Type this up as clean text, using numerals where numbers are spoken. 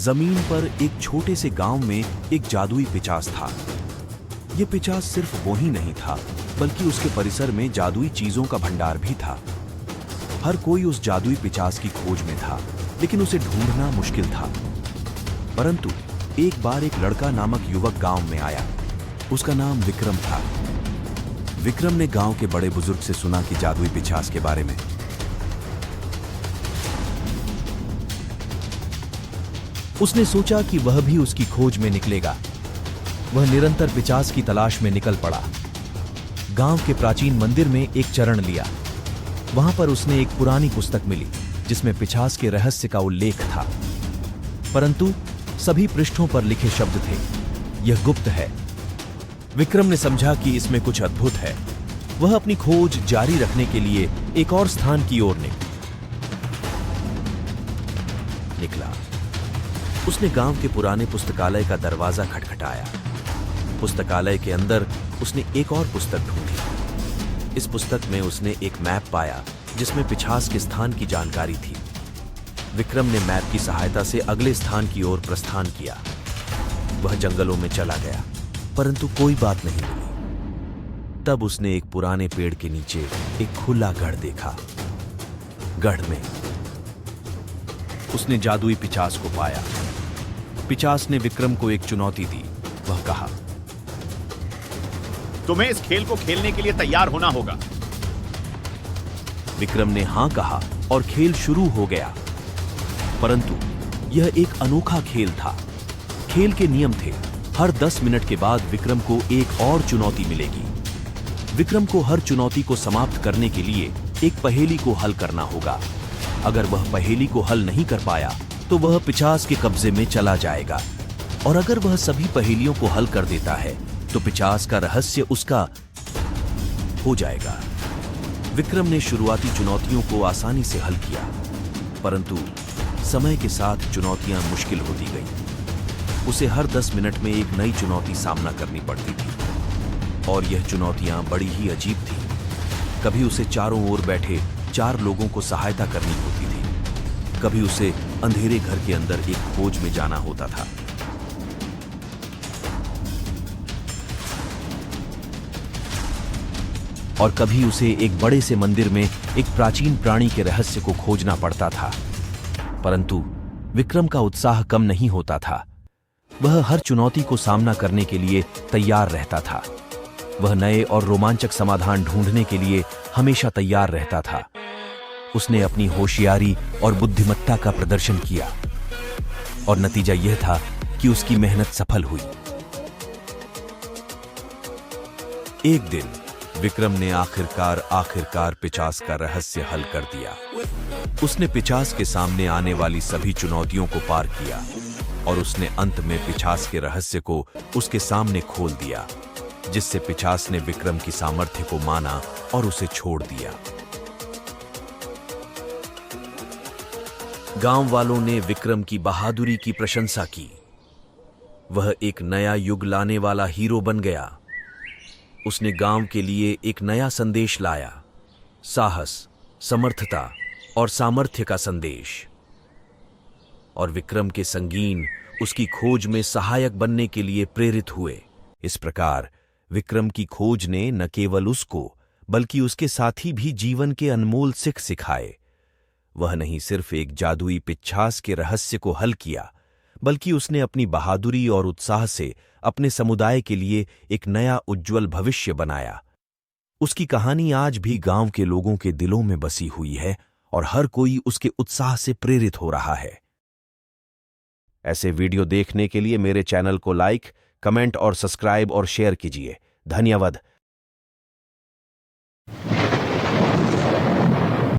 जमीन पर एक छोटे से गांव में एक जादुई पिचास था। यह पिचास सिर्फ वो ही नहीं था, बल्कि उसके परिसर में जादुई चीजों का भंडार भी था। हर कोई उस जादुई पिचास की खोज में था, लेकिन उसे ढूंढना मुश्किल था। परंतु एक बार एक लड़का नामक युवक गांव में आया। उसका नाम विक्रम था। विक्रम ने गांव के बड़े बुजुर्ग से सुना कि जादुई पिचास के बारे में। उसने सोचा कि वह भी उसकी खोज में निकलेगा। वह निरंतर पिचास की तलाश में निकल पड़ा। गांव के प्राचीन मंदिर में एक चरण लिया। वहां पर उसने एक पुरानी पुस्तक मिली जिसमें पिचास के रहस्य का उल्लेख था, परंतु सभी पृष्ठों पर लिखे शब्द थे, यह गुप्त है। विक्रम ने समझा कि इसमें कुछ अद्भुत है। वह अपनी खोज जारी रखने के लिए एक और स्थान की ओर निकला। उसने गांव के पुराने पुस्तकालय का दरवाजा खटखटाया। पुस्तकालय के अंदर उसने एक और पुस्तक ढूंढी। इस पुस्तक में उसने एक मैप पाया जिसमें पिचास के स्थान की जानकारी थी। विक्रम ने मैप की सहायता से अगले स्थान की ओर प्रस्थान किया। वह जंगलों में चला गया, परंतु कोई बात नहीं मिली। तब उसने एक पुराने पेड़ के नीचे एक खुला गढ़ देखा। गढ़ में उसने जादुई पिचास को पाया। पिचास ने विक्रम को एक चुनौती दी। वह कहा, तुम्हें इस खेल को खेलने के लिए तैयार होना होगा। विक्रम ने हां कहा और खेल शुरू हो गया। परंतु यह एक अनोखा खेल था। खेल के नियम थे, हर 10 मिनट के बाद विक्रम को एक और चुनौती मिलेगी। विक्रम को हर चुनौती को समाप्त करने के लिए एक पहेली को हल करना होगा। अगर वह पहेली को हल नहीं कर पाया तो वह पिचास के कब्जे में चला जाएगा, और अगर वह सभी पहेलियों को हल कर देता है तो पिचास का रहस्य उसका हो जाएगा। विक्रम ने शुरुआती चुनौतियों को आसानी से हल किया, परंतु समय के साथ चुनौतियां मुश्किल होती गईं। उसे हर 10 मिनट में एक नई चुनौती सामना करनी पड़ती थी, और यह चुनौतियां बड़ी ही अजीब थीं। कभी उसे चारों ओर बैठे 4 लोगों को सहायता करनी होती थी, कभी उसे अंधेरे घर के अंदर एक खोज में जाना होता था। और कभी उसे एक बड़े से मंदिर में एक प्राचीन प्राणी के रहस्य को खोजना पड़ता था। परंतु विक्रम का उत्साह कम नहीं होता था। वह हर चुनौती को सामना करने के लिए तैयार रहता था। वह नए और रोमांचक समाधान ढूंढने के लिए हमेशा तैयार रहता था। उसने अपनी होशियारी और बुद्धिमत्ता का प्रदर्शन किया, और नतीजा यह था कि उसकी मेहनत सफल हुई। एक दिन विक्रम ने आखिरकार पिचास का रहस्य हल कर दिया। उसने पिचास के सामने आने वाली सभी चुनौतियों को पार किया, और उसने अंत में पिचास के रहस्य को उसके सामने खोल दिया, जिससे पिचास ने विक्रम की सामर्थ्य को माना और उसे छोड़ दिया। गांव वालों ने विक्रम की बहादुरी की प्रशंसा की। वह एक नया युग लाने वाला हीरो बन गया। उसने गांव के लिए एक नया संदेश लाया, साहस, समर्थता और सामर्थ्य का संदेश। और विक्रम के संगीन उसकी खोज में सहायक बनने के लिए प्रेरित हुए। इस प्रकार विक्रम की खोज ने न केवल उसको बल्कि उसके साथी भी जीवन के अनमोल सीख सिखाए। वह नहीं सिर्फ एक जादुई पिचास के रहस्य को हल किया, बल्कि उसने अपनी बहादुरी और उत्साह से अपने समुदाय के लिए एक नया उज्जवल भविष्य बनाया। उसकी कहानी आज भी गांव के लोगों के दिलों में बसी हुई है, और हर कोई उसके उत्साह से प्रेरित हो रहा है। ऐसे वीडियो देखने के लिए मेरे चैनल को लाइक, कमेंट और सब्सक्राइब और शेयर कीजिए। धन्यवाद।